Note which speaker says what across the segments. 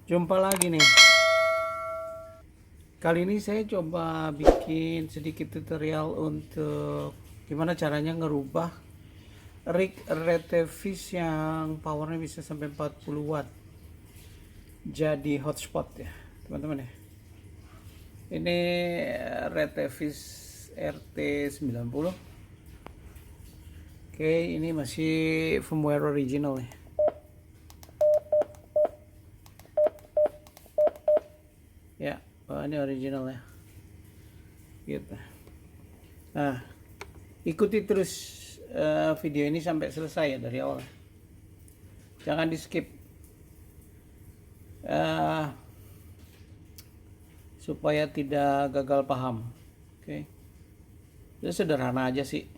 Speaker 1: Jumpa lagi nih. Kali ini saya coba bikin sedikit tutorial untuk gimana caranya ngerubah rig Retevis yang powernya bisa sampai 40 watt jadi hotspot ya, teman-teman ya. Ini Retevis RT90. Oke, ini masih firmware original ya. Ya, ini original ya. Gitu. Nah, ikuti terus video ini sampai selesai ya dari awal. Jangan di skip supaya tidak gagal paham. Oke, itu sederhana aja sih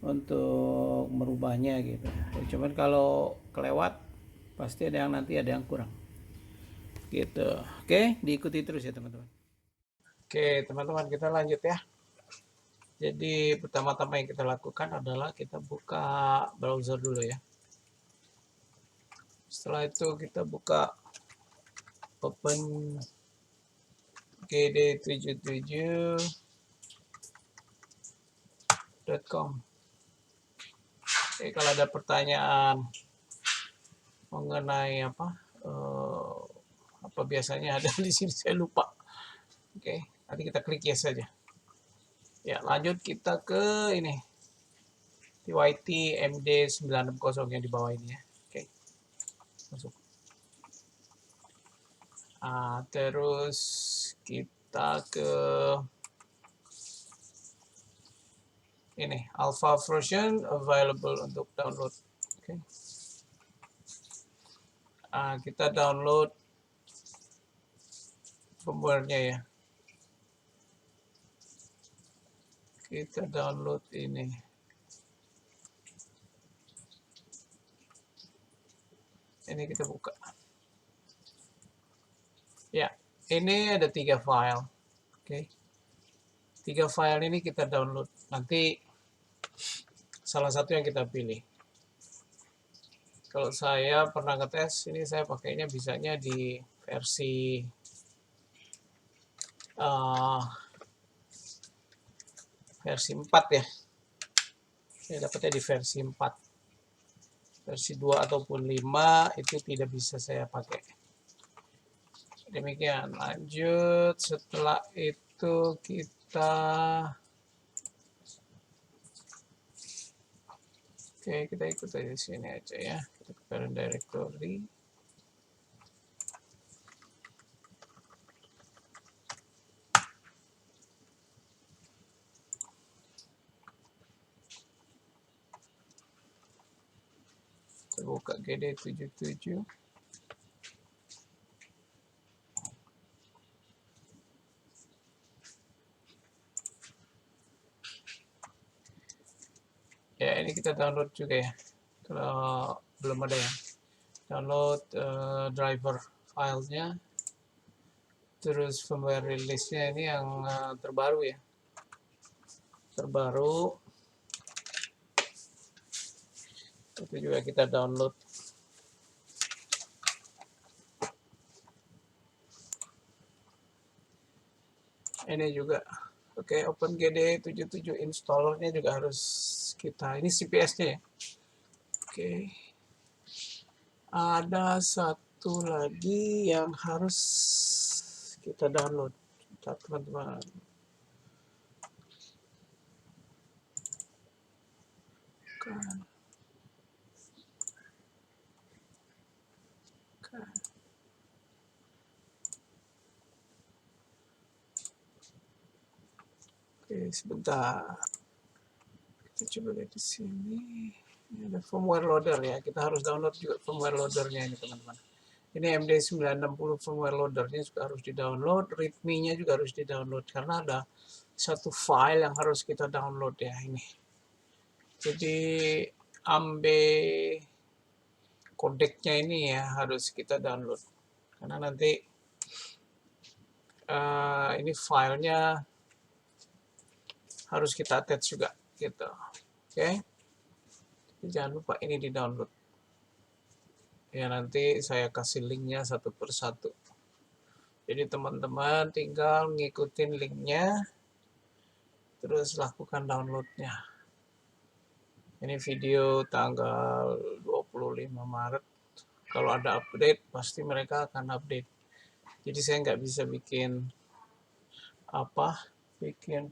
Speaker 1: untuk merubahnya gitu. Cuman kalau kelewat pasti ada yang nanti ada yang kurang. Gitu. Oke, diikuti terus ya teman-teman. Oke, teman-teman kita lanjut ya. Jadi pertama-tama yang kita lakukan adalah kita buka browser dulu ya. Setelah itu kita buka open gd77.com. Oke, kalau ada pertanyaan mengenai apa biasanya ada di sini saya lupa. Oke, nanti kita klik yes saja. Ya, lanjut kita ke ini. TYT MD960 yang di bawah ini ya. Oke. Masuk. Terus kita ke ini alpha version available untuk download. Oke. Kita download firmware-nya ya. Kita download ini. Ini kita buka. Ya, ini ada 3 file. Oke. 3 file ini kita download. Nanti salah satu yang kita pilih. Kalau saya pernah ngetes, ini saya pakainya bisanya di versi versi 4 ya. Saya dapatnya di versi 4. Versi 2 ataupun 5 itu tidak bisa saya pakai. Demikian, lanjut. Setelah itu kita kita ikut dari sini aja ya. Kita ke parent directory. Kita buka gd77. Ya, ini kita download juga ya. Kalau belum ada ya. Download driver filenya. Terus firmware release-nya ini yang terbaru ya. Terbaru. Itu juga kita download. Ini juga. Oke, OpenGD77 installernya juga harus kita. Ini CPS-nya ya. Oke. Ada satu lagi yang harus kita download. Teman-teman. Oke, sebentar. Kita coba lihat di sini. Ini ada firmware loader ya. Kita harus download juga firmware loadernya ini teman-teman. Ini MD960 firmware loadernya juga harus di-download. README-nya juga harus di-download karena ada satu file yang harus kita download ya ini. Jadi ambe kodeknya ini ya harus kita download karena nanti ini filenya harus kita attach juga gitu. Oke. Jangan lupa ini di download. Ya nanti saya kasih linknya satu persatu. Jadi teman-teman tinggal ngikutin linknya, terus lakukan downloadnya. Ini video tanggal 25 Maret. Kalau ada update, pasti mereka akan update. Jadi saya nggak bisa bikin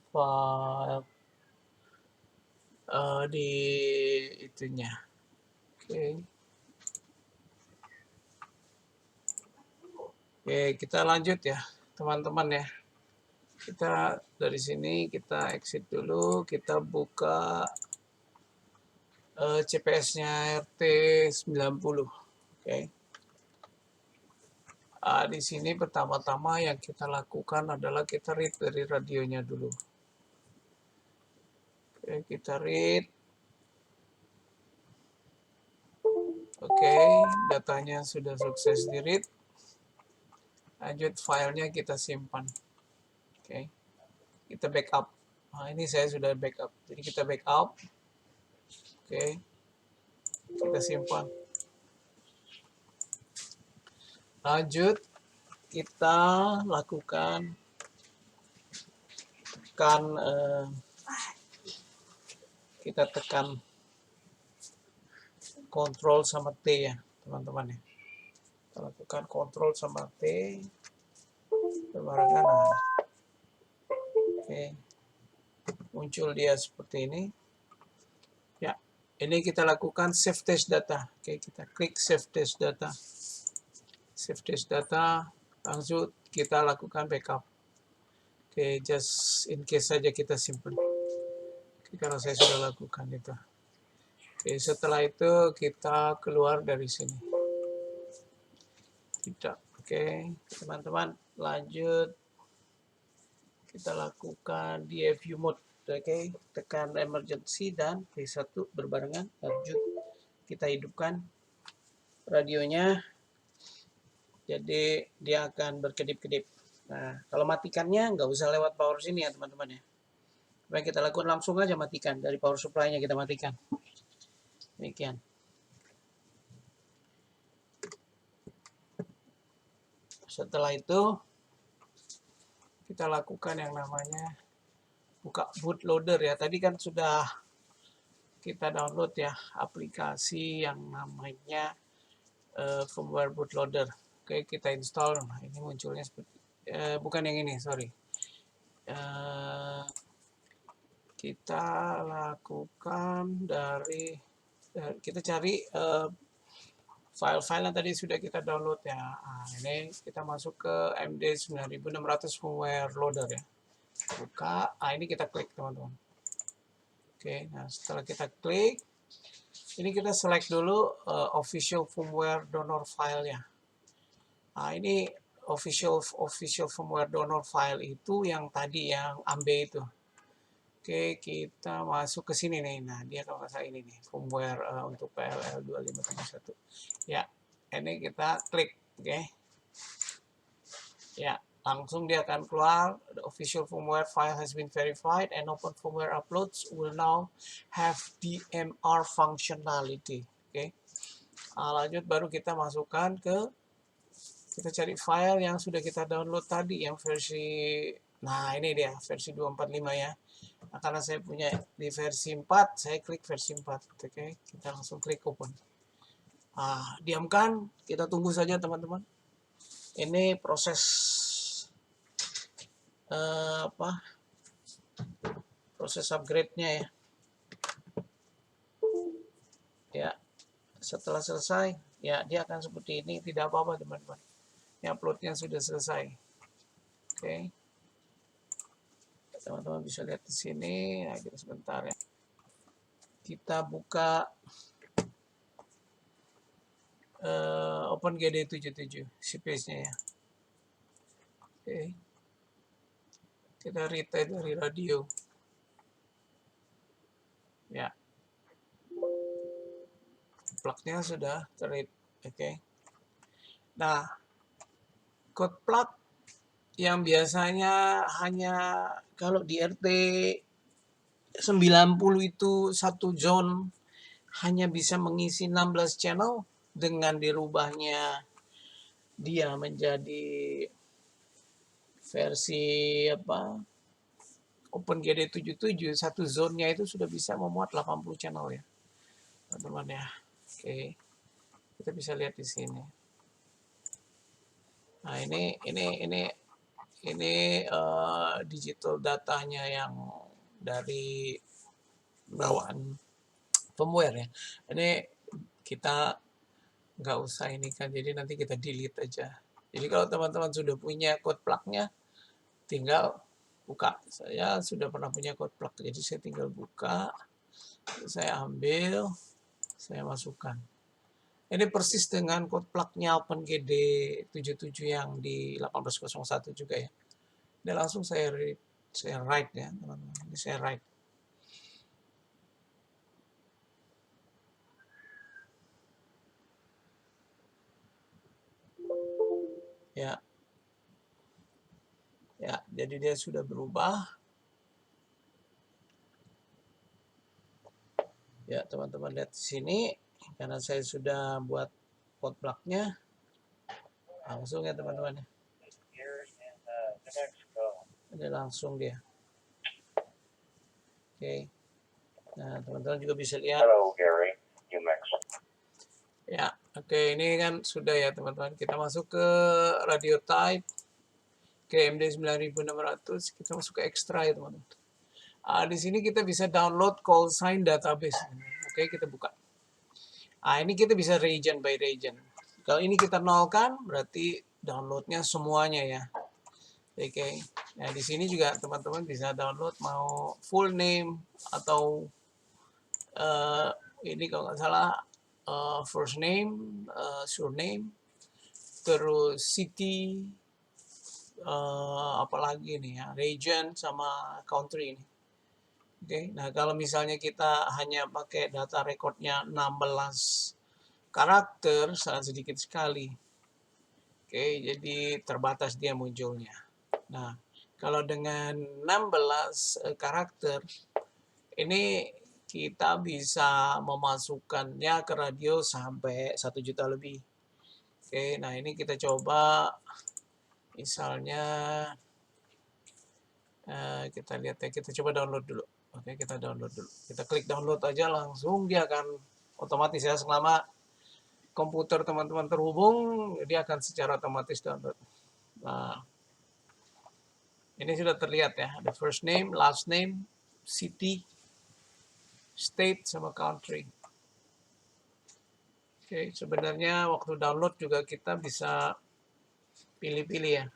Speaker 1: file di itunya. Oke. Oke, kita lanjut ya, teman-teman ya. Kita dari sini kita exit dulu, kita buka CPS-nya RT 90. Oke. Di sini pertama-tama yang kita lakukan adalah kita read dari radionya dulu. Oke, kita read. Oke, datanya sudah sukses di read. Lanjut, filenya kita simpan. Oke, kita backup. Nah, ini saya sudah backup. Jadi kita backup. Oke, kita simpan. Lanjut, kita lakukan kita tekan kontrol sama T ya, teman-teman ya. Kita lakukan kontrol sama T berbarengan. Nah. Oke, muncul dia seperti ini. Ya, ini kita lakukan save test data. Oke, kita klik save test data. Save test data, langsung kita lakukan backup. Oke, just in case saja kita simpan. Oke, karena saya sudah lakukan itu. Oke, setelah itu kita keluar dari sini. Tidak. Oke, teman-teman lanjut. Kita lakukan DFU mode. Oke, tekan emergency dan P1 berbarengan. Lanjut, kita hidupkan radionya. Jadi dia akan berkedip-kedip. Nah, kalau matikannya nggak usah lewat power sini ya teman-teman ya. Apa yang kita lakukan langsung aja matikan. Dari power supply-nya kita matikan. Demikian. Setelah itu kita lakukan yang namanya buka bootloader ya. Tadi kan sudah kita download ya aplikasi yang namanya firmware bootloader. Oke, kita install. Nah, ini munculnya seperti bukan yang ini, sorry. Kita lakukan dari kita cari file-file yang tadi sudah kita download ya. Nah, ini kita masuk ke MD 9600 firmware loader ya. Buka. Ini kita klik teman-teman. Oke, nah setelah kita klik, ini kita select dulu official firmware donor file ya. Nah, ini official firmware donor file itu yang tadi yang AMBE itu. Oke, kita masuk ke sini nih. Nah, dia kalau nggak salah ini nih, firmware untuk PLL 2571. Ya, ini kita klik, oke. Ya, langsung dia akan keluar. The official firmware file has been verified and open firmware uploads will now have DMR functionality. Oke. Nah, lanjut baru kita masukkan kita cari file yang sudah kita download tadi yang versi, nah ini dia versi 245 ya. Nah, karena saya punya di versi 4, saya klik versi 4. Oke, kita langsung klik open. Nah, diamkan, kita tunggu saja teman-teman. Ini proses proses upgrade-nya ya. Ya, setelah selesai, ya dia akan seperti ini, tidak apa-apa teman-teman. Ya, upload-nya sudah selesai. Oke. Teman-teman bisa lihat di sini. Nah, kita sebentar ya. Kita buka OpenGD77 CPS-nya ya. Oke. Kita read dari radio. Ya. Plug-nya sudah ter-read. Oke. Nah, code plug yang biasanya hanya kalau di RT 90 itu satu zone hanya bisa mengisi 16 channel. dengan dirubahnya dia menjadi versi apa OpenGD 77, satu zone-nya itu sudah bisa memuat 80 channel ya, teman-teman ya. Oke, kita bisa lihat di sini. Nah, ini digital datanya yang dari bawaan firmware ya. Ini kita nggak usah ini kan, jadi nanti kita delete aja. Jadi kalau teman-teman sudah punya code plug-nya, tinggal buka. Saya sudah pernah punya code plug, jadi saya tinggal buka, saya ambil, saya masukkan. Ini persis dengan code plug-nya OpenGD 77 yang di 1801 juga ya. Dan langsung saya write ya, teman-teman. Ini saya write. Ya. Ya, jadi dia sudah berubah. Ya, teman-teman lihat di sini, karena saya sudah buat code plug-nya, langsung ya teman-teman. Ini langsung dia. Oke. Nah, teman-teman juga bisa lihat.
Speaker 2: Hello, Gary. New Mexico.
Speaker 1: Ya, oke, ini kan sudah ya teman-teman. Kita masuk ke radio type, ke MD 9600, kita masuk ke extra ya teman-teman. Di sini kita bisa download call sign database. Oke, kita buka. Ini kita bisa region by region. Kalau ini kita nolkan, berarti downloadnya semuanya ya. Oke. Nah, di sini juga teman-teman bisa download mau full name atau ini kalau nggak salah first name, surname, terus city, apalagi nih ya, region sama country ini. Oke. Nah, kalau misalnya kita hanya pakai data recordnya 16 karakter, sangat sedikit sekali. Oke, jadi terbatas dia munculnya. Nah, kalau dengan 16 karakter, ini kita bisa memasukkannya ke radio sampai 1 juta lebih. Oke, nah ini kita coba, misalnya kita lihat ya, kita coba download dulu. Oke, kita download dulu. Kita klik download aja, langsung dia akan otomatis ya, selama komputer teman-teman terhubung, dia akan secara otomatis download. Nah, ini sudah terlihat ya, ada first name, last name, city, state, sama country. Oke, sebenarnya waktu download juga kita bisa pilih-pilih ya.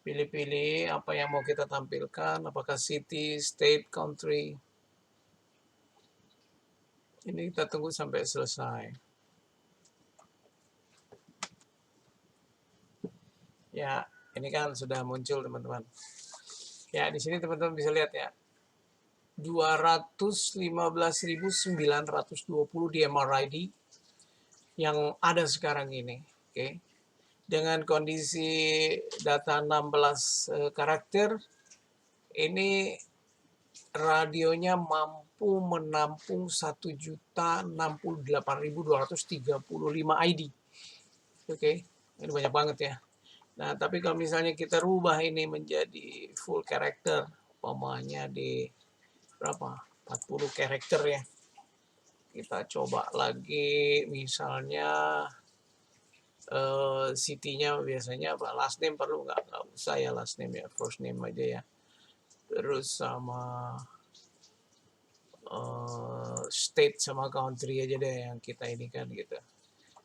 Speaker 1: Pilih-pilih apa yang mau kita tampilkan, apakah city, state, country. Ini kita tunggu sampai selesai. Ya, ini kan sudah muncul teman-teman. Ya, di sini teman-teman bisa lihat ya. 215.920 DMR-ID yang ada sekarang ini. Oke. Dengan kondisi data 16 karakter, ini radionya mampu menampung 1.068.235 ID. Oke, ini banyak banget ya. Nah, tapi kalau misalnya kita rubah ini menjadi full character, umpamanya di berapa? 40 karakter ya. Kita coba lagi, misalnya city-nya biasanya apa? Last name perlu nggak? Nggak usah ya last name ya, first name aja ya. Terus sama state sama country aja deh yang kita ini kan gitu.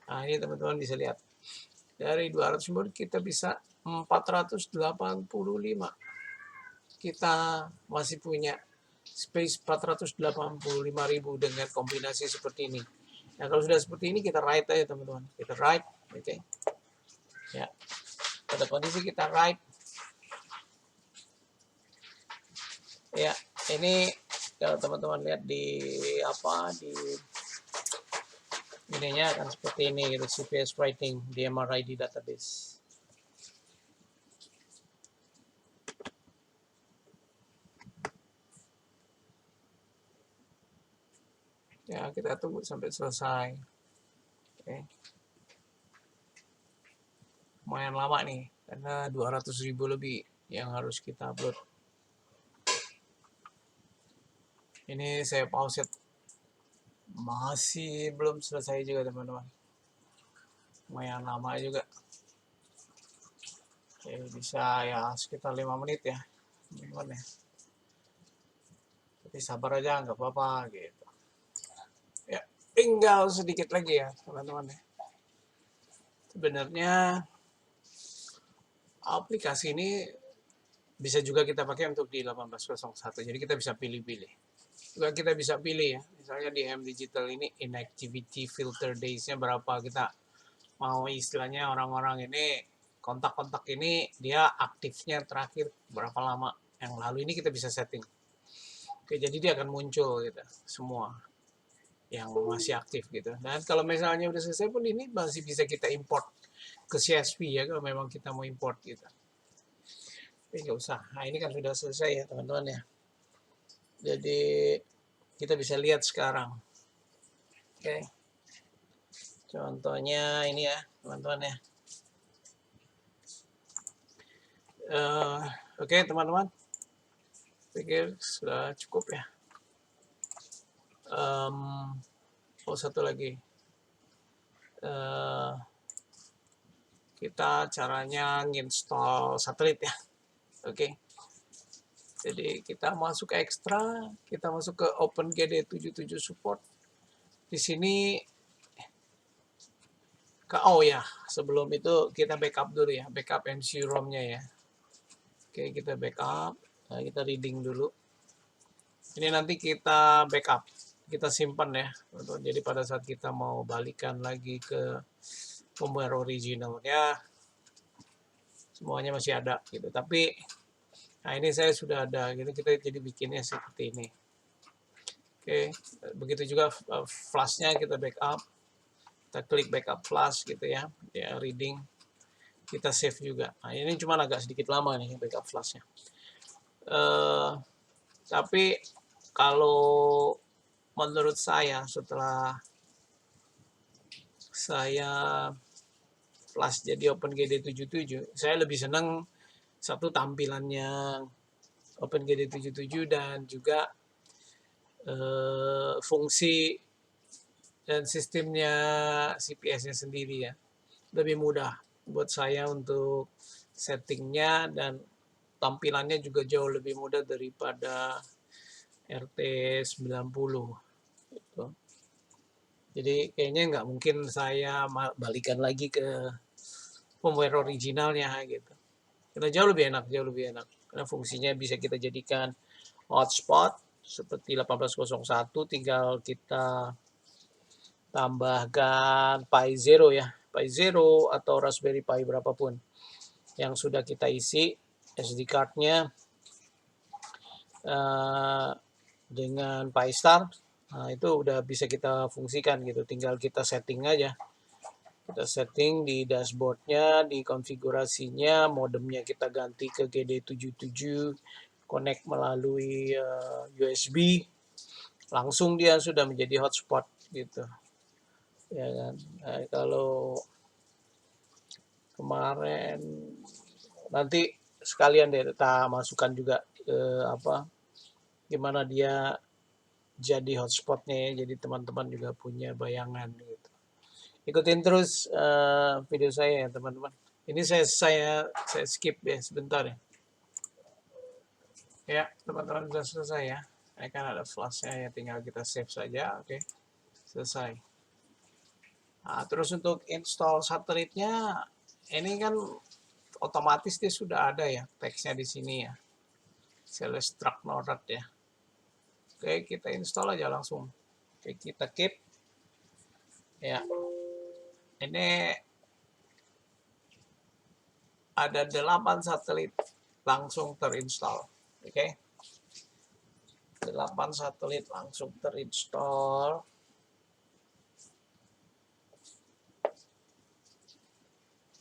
Speaker 1: Nah, ini teman-teman bisa lihat. Dari 200 kita bisa 485. Kita masih punya space 485.000 dengan kombinasi seperti ini. Nah, kalau sudah seperti ini kita write aja teman-teman. Kita write, oke. Ya. Pada kondisi kita write. Ya, ini kalau teman-teman lihat di ininya akan seperti ini gitu, CPS writing DMR-ID database. Ya, kita tunggu sampai selesai. Oke. Lumayan lama nih, karena 200.000 lebih yang harus kita upload. Ini saya pause, masih belum selesai juga teman-teman. Lumayan lama juga. Oke, bisa ya sekitar 5 menit ya teman-teman ya. Tapi sabar aja, nggak apa-apa gitu. Ya, tinggal sedikit lagi ya teman-teman ya. Sebenarnya aplikasi ini bisa juga kita pakai untuk di 1801. Jadi kita bisa pilih-pilih. Juga kita bisa pilih ya. Misalnya di M Digital ini inactivity filter days-nya berapa, kita mau istilahnya orang-orang ini kontak-kontak ini dia aktifnya terakhir berapa lama yang lalu, ini kita bisa setting. Oke, jadi dia akan muncul gitu semua yang masih aktif gitu. Dan kalau misalnya udah selesai pun ini masih bisa kita import ke CSV ya kalau memang kita mau import gitu. Tapi nggak usah. Nah ini kan sudah selesai ya teman-teman ya. Jadi kita bisa lihat sekarang. Oke. Contohnya ini ya teman-teman ya. Oke teman-teman. Pikir sudah cukup ya. Satu lagi. Kita caranya nginstall satelit ya. Oke. Jadi kita masuk ke ekstra, kita masuk ke OpenGD 77 support. Di sini oh ya, sebelum itu kita backup dulu ya, backup MC ROM-nya ya. Oke, kita backup. Nah, kita reading dulu. Ini nanti kita backup, kita simpan ya. Jadi pada saat kita mau balikan lagi ke firmware originalnya, semuanya masih ada gitu. Tapi nah ini saya sudah ada gitu, kita jadi bikinnya seperti ini. Oke, begitu juga flashnya kita backup, kita klik backup flash gitu ya, reading, kita save juga. Nah ini cuma agak sedikit lama nih backup flashnya. Tapi kalau menurut saya setelah saya flash jadi OpenGD 77, saya lebih senang satu tampilannya OpenGD 77 dan juga fungsi dan sistemnya CPS-nya sendiri ya. Lebih mudah buat saya untuk settingnya dan tampilannya juga jauh lebih mudah daripada RT90 gitu. Jadi kayaknya nggak mungkin saya balikan lagi ke firmware originalnya gitu. Karena jauh lebih enak. Karena fungsinya bisa kita jadikan hotspot seperti 1801, tinggal kita tambahkan Pi Zero ya, Pi Zero atau Raspberry Pi berapapun yang sudah kita isi SD card-nya dengan Pi Star. Nah, itu udah bisa kita fungsikan gitu, tinggal kita setting aja. Kita setting di dashboardnya, di konfigurasinya, modemnya kita ganti ke GD77, connect melalui USB, langsung dia sudah menjadi hotspot gitu. Ya kan. Nah, kalau kemarin nanti sekalian deh kita masukkan juga gimana dia jadi hotspotnya ya, jadi teman-teman juga punya bayangan gitu. Ikutin terus video saya ya teman-teman. Ini saya skip ya sebentar ya. Ya teman-teman sudah selesai ya. Ini kan ada flashnya ya, tinggal kita save saja. Oke, selesai. Nah, terus untuk install satelitnya ini kan otomatis dia sudah ada ya teksnya di sini ya. Selstruct Norad ya. Oke, kita install aja langsung. Oke, kita keep. Ya. Ini ada 8 satelit langsung terinstall. Oke. 8 satelit langsung terinstall.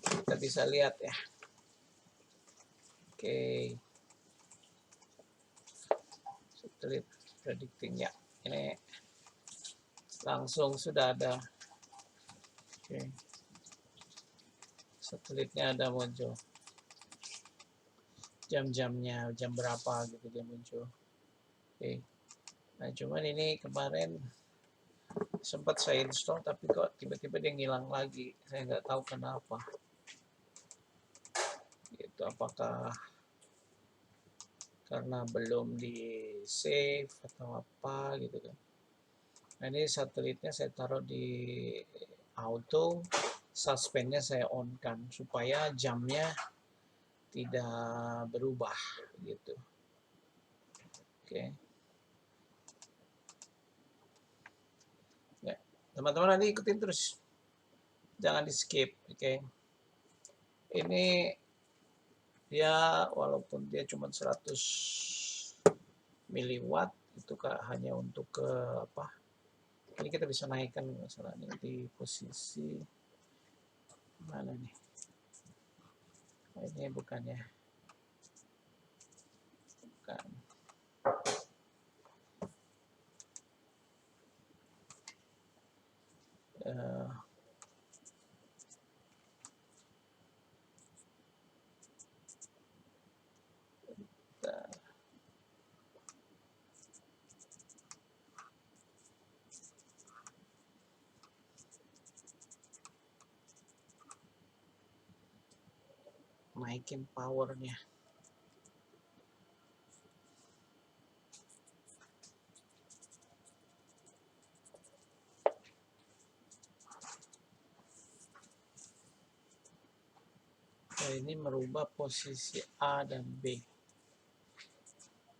Speaker 1: Kita bisa lihat ya. Oke. Satelit predicting ya. Ini langsung sudah ada Oke. Satelitnya ada muncul. Jam-jamnya, jam berapa gitu dia muncul. Oke. Nah, cuman ini kemarin sempat saya install tapi kok tiba-tiba dia ngilang lagi. Saya nggak tahu kenapa. Itu apakah karena belum di save atau apa gitu kan. Nah, ini satelitnya saya taruh di auto, suspendnya saya on kan supaya jamnya tidak berubah gitu. Oke. Ya, teman-teman nanti ikutin terus. Jangan di skip, oke. Ini dia walaupun dia cuma 100 miliwatt itu hanya untuk ke apa? Ini kita bisa naikkan masalahnya di posisi mana nih? Oh, ini bukan ya. Bukan. Naikin powernya. Nah, ini merubah posisi A dan B.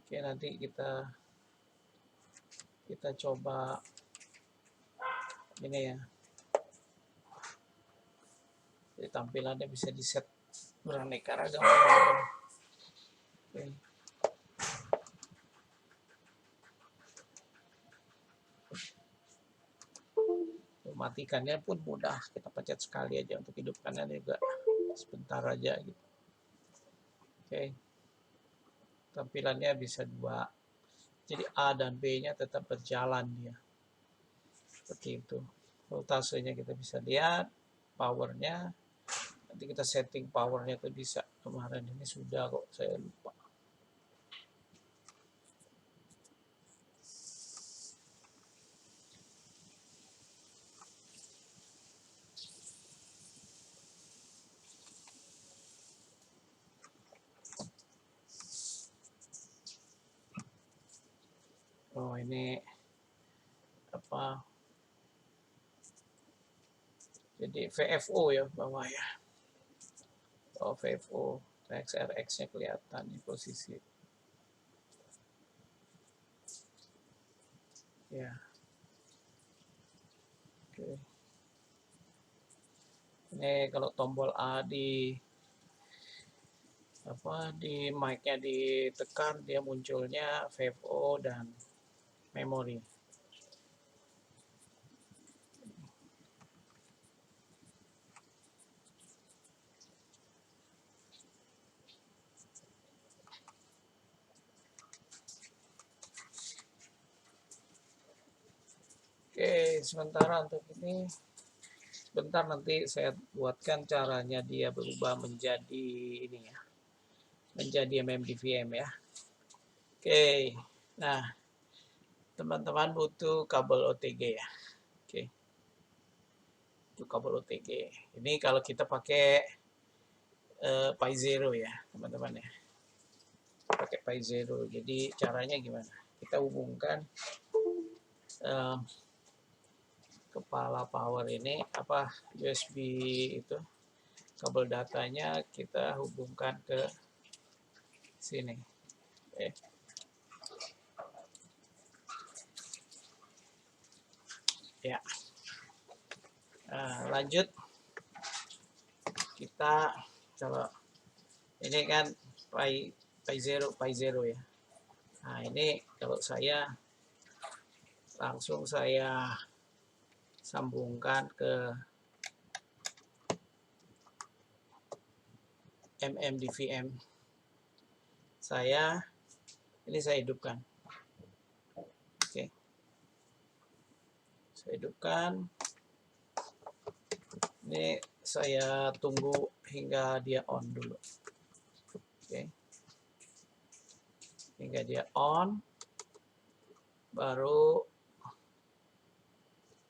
Speaker 1: Oke, nanti kita coba ini ya. Jadi tampilannya bisa di set beraneka ragam. Oke. Matikannya pun mudah, kita pencet sekali aja. Untuk hidupkannya juga sebentar aja gitu. Oke. Tampilannya bisa dua, jadi A dan B nya tetap berjalan dia seperti itu. Voltasenya kita bisa lihat, powernya nanti kita setting powernya itu bisa. Kemarin ini sudah kok, saya lupa. Oh, ini apa, jadi VFO ya bawah ya. Oh, VFO XRX nya kelihatan di posisi ya. Oke. Ini kalau tombol A di mic-nya ditekan, dia munculnya VFO dan memori. Oke, sementara untuk ini sebentar nanti saya buatkan caranya dia berubah menjadi ini ya. Menjadi MMDVM ya. Oke. Nah, teman-teman butuh kabel OTG ya. Oke. Itu kabel OTG. Ini kalau kita pakai Pi Zero ya, teman-teman ya. Pakai Pi Zero. Jadi caranya gimana? Kita hubungkan kepala power ini apa USB itu, kabel datanya kita hubungkan ke sini. Oke. Ya. Nah, lanjut kita kalau ini kan Pi Zero ya. Nah, ini kalau saya langsung saya sambungkan ke MMDVM saya. Ini saya hidupkan. Oke. Saya hidupkan. Ini saya tunggu hingga dia on dulu. Oke. Hingga dia on, baru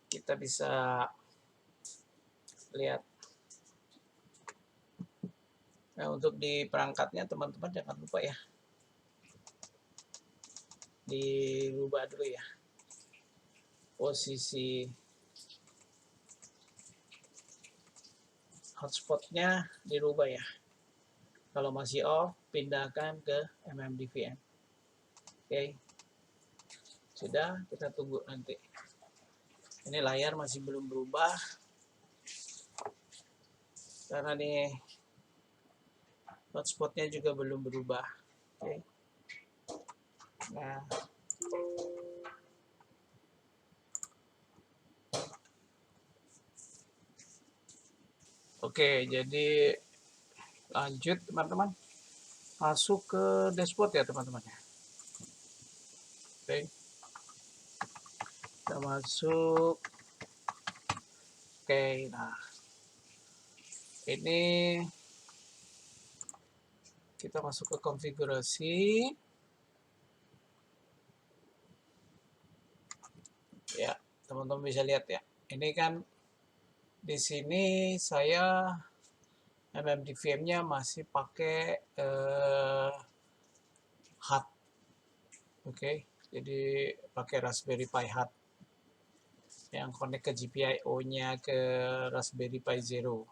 Speaker 1: kita bisa lihat. Nah, untuk di perangkatnya teman-teman jangan lupa ya, dirubah dulu ya posisi hotspotnya, dirubah ya. Kalau masih off, pindahkan ke MMDVM. Oke, sudah, kita tunggu nanti. Ini layar masih belum berubah karena nih hotspotnya juga belum berubah. Oke. Nah, oke, jadi lanjut teman-teman, masuk ke dashboard ya teman-teman. Oke, kita masuk. Oke, nah ini kita masuk ke konfigurasi. Ya, teman-teman bisa lihat ya. Ini kan di sini saya MMDVM-nya masih pakai HUD. Oke, jadi pakai Raspberry Pi HUD yang connect ke GPIO-nya ke Raspberry Pi Zero.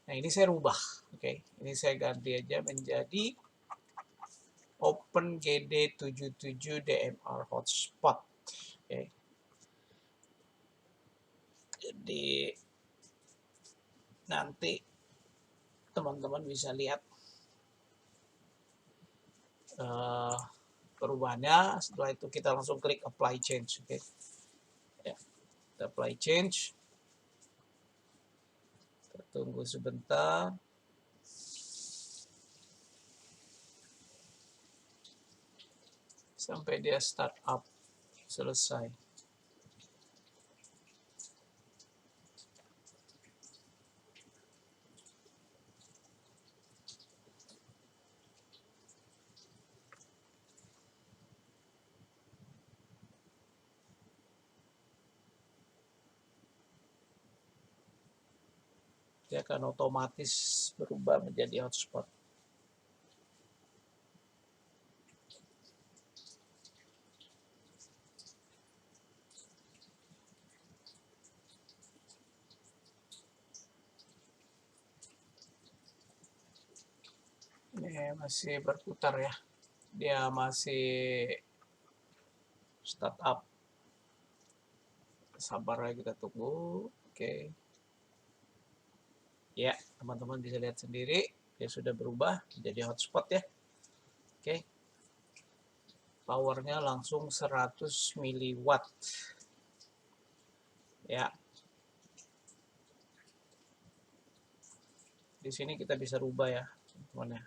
Speaker 1: Nah, ini saya rubah. Oke, ini saya ganti aja menjadi OpenGD77DMR hotspot. Oke. Jadi nanti teman-teman bisa lihat perubahannya. Setelah itu kita langsung klik apply change. Oke. Ya, kita apply change. Kita tunggu sebentar. Sampai dia start up selesai. Dia akan otomatis berubah menjadi hotspot. Ini masih berputar ya. Dia masih startup. Sabar ya, kita tunggu. Oke. Ya, teman-teman bisa lihat sendiri, dia sudah berubah menjadi hotspot ya. Oke. Powernya langsung 100 miliwatt. Ya. Di sini kita bisa rubah ya, teman-teman ya.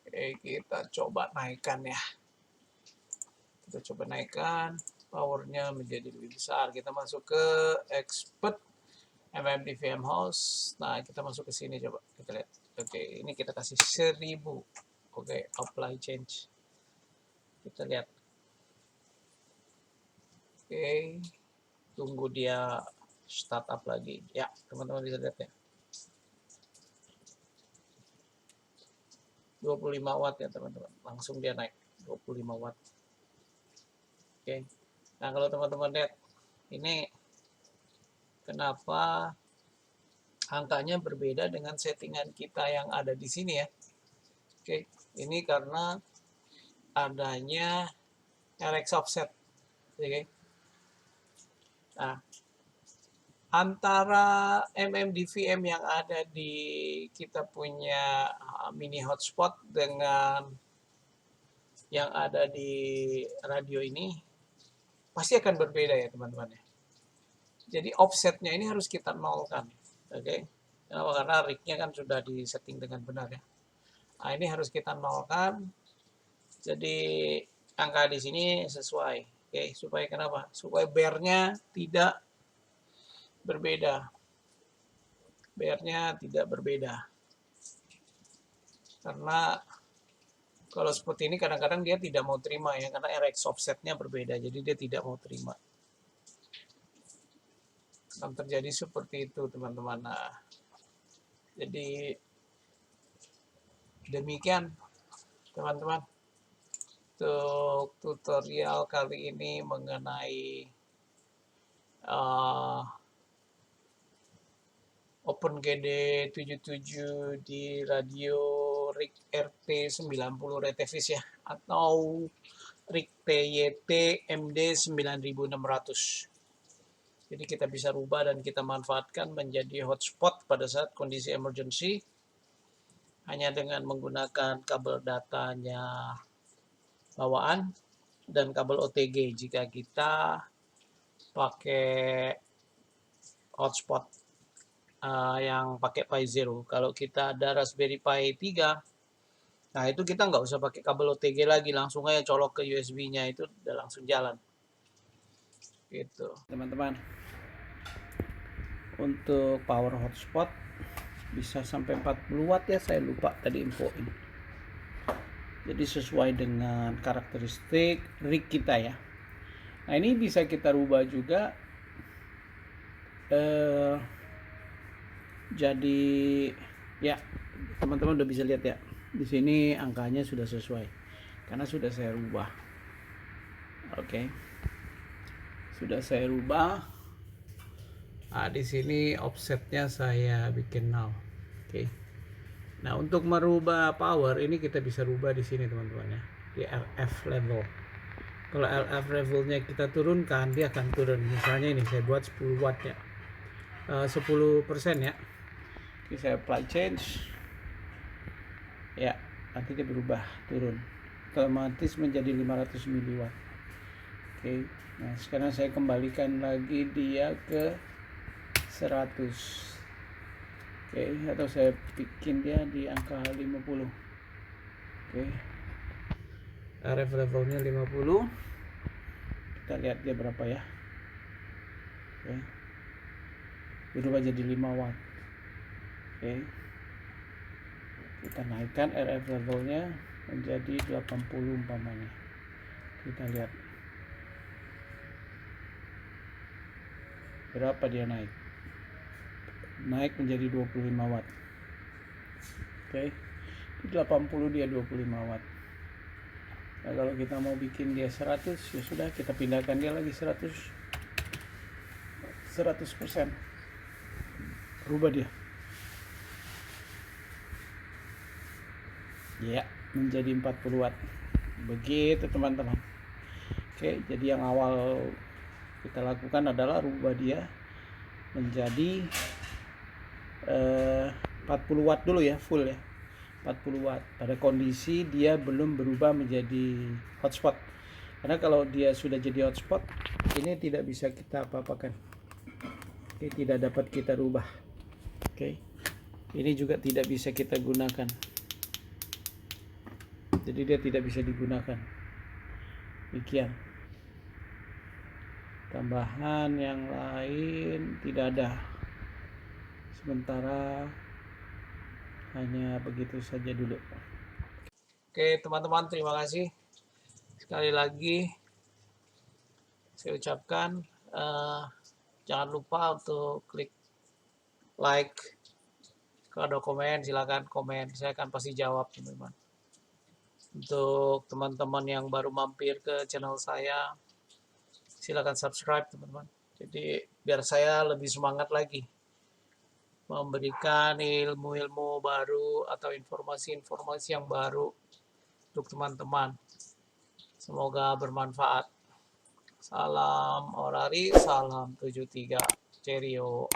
Speaker 1: Oke, kita coba naikkan ya. Kita coba naikkan powernya menjadi lebih besar. Kita masuk ke expert MMDVM host. Nah, kita masuk ke sini coba kita lihat. Oke, ini kita kasih 1000. Oke, apply change. Kita lihat. Oke, tunggu dia startup lagi. Ya, teman-teman bisa lihat ya. 25 watt ya teman-teman. Langsung dia naik 25 watt. Oke. Nah, kalau teman-teman lihat ini kenapa angkanya berbeda dengan settingan kita yang ada di sini ya. Oke, ini karena adanya RX offset. Oke. Nah, antara MMDVM yang ada di kita punya mini hotspot dengan yang ada di radio ini pasti akan berbeda ya teman-teman ya. Jadi offsetnya ini harus kita nolkan. Oke. Kenapa? Karena rig-nya kan sudah disetting dengan benar ya. Nah, ini harus kita nolkan. Jadi angka di sini sesuai. Oke, supaya kenapa? Supaya bear-nya tidak berbeda. PR-nya tidak berbeda. Karena kalau seperti ini kadang-kadang dia tidak mau terima ya, karena RX offsetnya berbeda, jadi dia tidak mau terima. Akan terjadi seperti itu teman-teman. Nah, jadi demikian teman-teman untuk tutorial kali ini mengenai OpenGD 77 di radio RIG RT 90 Retevis ya, atau RIG TYT MD 9600. Jadi kita bisa rubah dan kita manfaatkan menjadi hotspot pada saat kondisi emergency hanya dengan menggunakan kabel datanya bawaan dan kabel OTG jika kita pakai hotspot yang pakai Pi Zero. Kalau kita ada Raspberry Pi 3, nah itu kita nggak usah pakai kabel OTG lagi, langsung aja colok ke USB-nya, itu udah langsung jalan. Gitu, teman-teman. Untuk power hotspot bisa sampai 40 watt ya, saya lupa tadi infoin. Jadi sesuai dengan karakteristik rig kita ya. Nah ini bisa kita rubah juga jadi ya, teman-teman udah bisa lihat ya, di sini angkanya sudah sesuai karena sudah saya rubah. Oke. Sudah saya rubah. Nah, di sini offsetnya saya bikin 0. Oke. Nah, untuk merubah power ini kita bisa rubah di sini teman-teman ya, di LF level. Kalau LF levelnya kita turunkan, dia akan turun. Misalnya ini saya buat 10 watt ya, 10% ya. Oke, saya apply change ya, nanti dia berubah turun otomatis menjadi 500 mW. Oke, nah sekarang saya kembalikan lagi dia ke 100. Oke, atau saya bikin dia di angka 50. Oke, RF levelnya 50. Kita lihat dia berapa ya. Oke, berubah jadi 5 watt. Oke, kita naikkan RF levelnya menjadi 80 umpamanya. Kita lihat berapa dia naik menjadi 25 watt. Oke, di 80 dia 25 watt. Nah, kalau kita mau bikin dia 100, ya sudah, kita pindahkan dia lagi 100%. Rubah dia ya menjadi 40 watt. Begitu teman-teman. Oke, jadi yang awal kita lakukan adalah rubah dia menjadi 40 watt dulu ya, full ya, 40 watt pada kondisi dia belum berubah menjadi hotspot. Karena kalau dia sudah jadi hotspot, ini tidak bisa kita apa-apakan. Oke, tidak dapat kita rubah. Oke, ini juga tidak bisa kita gunakan. Jadi dia tidak bisa digunakan. Demikian. Tambahan yang lain tidak ada. Sementara hanya begitu saja dulu. Oke teman-teman, terima kasih sekali lagi. Saya ucapkan jangan lupa untuk klik like. Kalau ada komen silakan komen, saya akan pasti jawab teman-teman. Untuk teman-teman yang baru mampir ke channel saya, silakan subscribe teman-teman. Jadi biar saya lebih semangat lagi memberikan ilmu-ilmu baru atau informasi-informasi yang baru untuk teman-teman. Semoga bermanfaat. Salam Orari, salam 73. Cheerio.